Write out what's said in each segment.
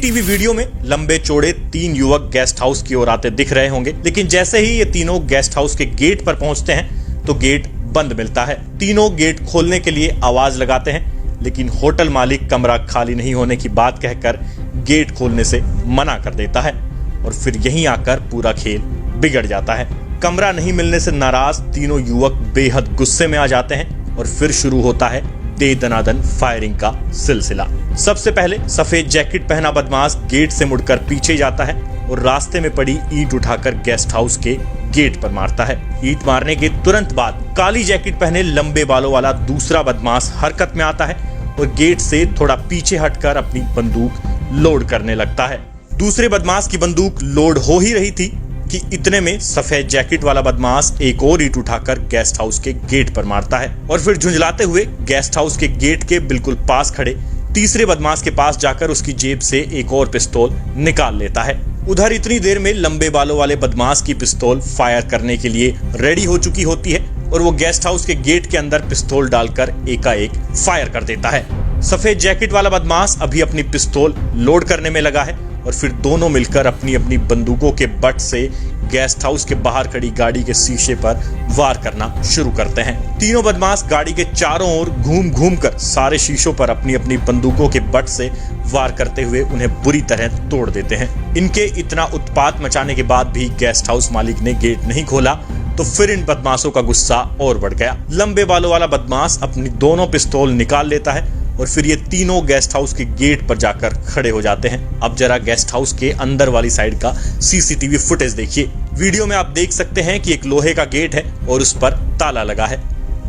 CCTV video में लंबे चौड़े 3 युवक गेस्ट हाउस की ओर आते दिख रहे होंगे, लेकिन जैसे ही ये तीनों गेस्ट हाउस के गेट पर पहुंचते हैं तो गेट बंद मिलता है। तीनों गेट खोलने के लिए आवाज लगाते हैं, लेकिन होटल मालिक कमरा खाली नहीं होने की बात कहकर गेट खोलने से मना कर देता है और फिर यहीं आकर पूरा खेल बिगड़ जाता है। कमरा नहीं मिलने से नाराज तीनों युवक बेहद गुस्से में आ जाते हैं और फिर शुरू होता है दे दनादन फायरिंग का सिलसिला। सबसे पहले सफेद जैकेट पहना बदमाश गेट से मुड़कर पीछे जाता है और रास्ते में पड़ी ईंट उठाकर गेस्ट हाउस के गेट पर मारता है। ईंट मारने के तुरंत बाद काली जैकेट पहने लंबे बालों वाला दूसरा बदमाश हरकत में आता है और गेट से थोड़ा पीछे हटकर अपनी बंदूक लोड करने लगता है। दूसरे बदमाश की बंदूक लोड हो ही रही थी कि इतने में सफेद जैकेट वाला बदमाश एक और ईंट उठाकर गेस्ट हाउस के गेट पर मारता है और फिर झुंझलाते हुए गेस्ट हाउस के गेट के बिल्कुल पास खड़े तीसरे बदमाश के पास जाकर उसकी जेब से एक और पिस्तौल निकाल लेता है। उधर इतनी देर में लंबे बालों वाले बदमाश की पिस्तौल फायर करने के लिए रेडी हो चुकी होती है और वो गेस्ट हाउस के गेट के अंदर पिस्तौल डालकर एकाएक फायर कर देता है। सफेद जैकेट वाला बदमाश अभी अपनी पिस्तौल लोड करने में लगा है और फिर दोनों मिलकर अपनी अपनी बंदूकों के बट से गेस्ट हाउस के बाहर खड़ी गाड़ी के शीशे पर वार करना शुरू करते हैं। तीनों बदमाश गाड़ी के चारों ओर घूम घूम कर सारे शीशों पर अपनी अपनी बंदूकों के बट से वार करते हुए उन्हें बुरी तरह तोड़ देते हैं। इनके इतना उत्पात मचाने के बाद भी गेस्ट हाउस मालिक ने गेट नहीं खोला तो फिर इन बदमाशों का गुस्सा और बढ़ गया। लंबे बालों वाला बदमाश अपनी दोनों पिस्तौल निकाल लेता है और फिर ये तीनों गेस्ट हाउस के गेट पर जाकर खड़े हो जाते हैं। अब जरा गेस्ट हाउस के अंदर वाली साइड का सीसीटीवी फुटेज देखिए। वीडियो में आप देख सकते हैं कि एक लोहे का गेट है और उस पर ताला लगा है।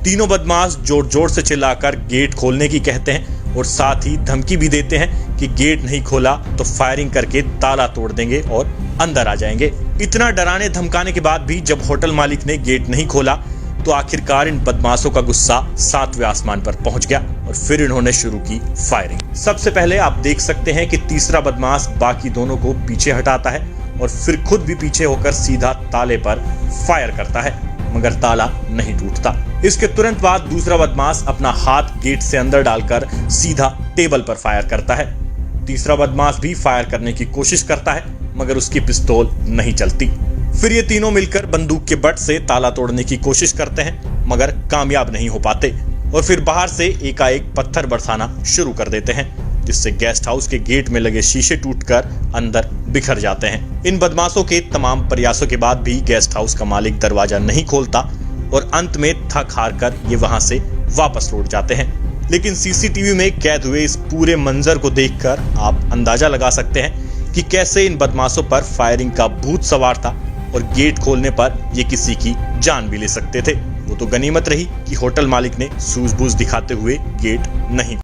तीनों बदमाश जोर जोर से चिल्लाकर गेट खोलने की कहते हैं और साथ ही धमकी भी देते हैं कि गेट नहीं खोला तो फायरिंग करके ताला तोड़ देंगे और अंदर आ जाएंगे। इतना डराने धमकाने के बाद भी जब होटल मालिक ने गेट नहीं खोला तो आखिरकार इन बदमाशों का गुस्सा 7वें आसमान पर पहुंच गया और फिर इन्होंने शुरू की फायरिंग। सबसे पहले आप देख सकते हैं कि तीसरा बदमाश बाकी दोनों को पीछे हटाता है और फिर खुद भी पीछे होकर सीधा ताले पर फायर करता है, मगर ताला नहीं टूटता। इसके तुरंत बाद दूसरा बदमाश अपना हाथ गेट से अंदर डालकर सीधा टेबल पर फायर करता है। तीसरा बदमाश भी फायर करने की कोशिश करता है, मगर उसकी पिस्तौल नहीं चलती। फिर ये तीनों मिलकर बंदूक के बट से ताला तोड़ने की कोशिश करते हैं, मगर कामयाब नहीं हो पाते और फिर बाहर से एकाएक पत्थर बरसाना शुरू कर देते हैं, जिससे गेस्ट हाउस के गेट में लगे शीशे टूटकर अंदर बिखर जाते हैं। इन बदमाशों के तमाम प्रयासों के बाद भी गेस्ट हाउस का मालिक दरवाजा नहीं खोलता और अंत में थक हार कर ये वहां से वापस लौट जाते हैं। लेकिन सीसीटीवी में कैद हुए इस पूरे मंजर को देखकर आप अंदाजा लगा सकते हैं कि कैसे इन बदमाशों पर फायरिंग का भूत सवार था और गेट खोलने पर ये किसी की जान भी ले सकते थे। वो तो गनीमत रही कि होटल मालिक ने सूझबूझ दिखाते हुए गेट नहीं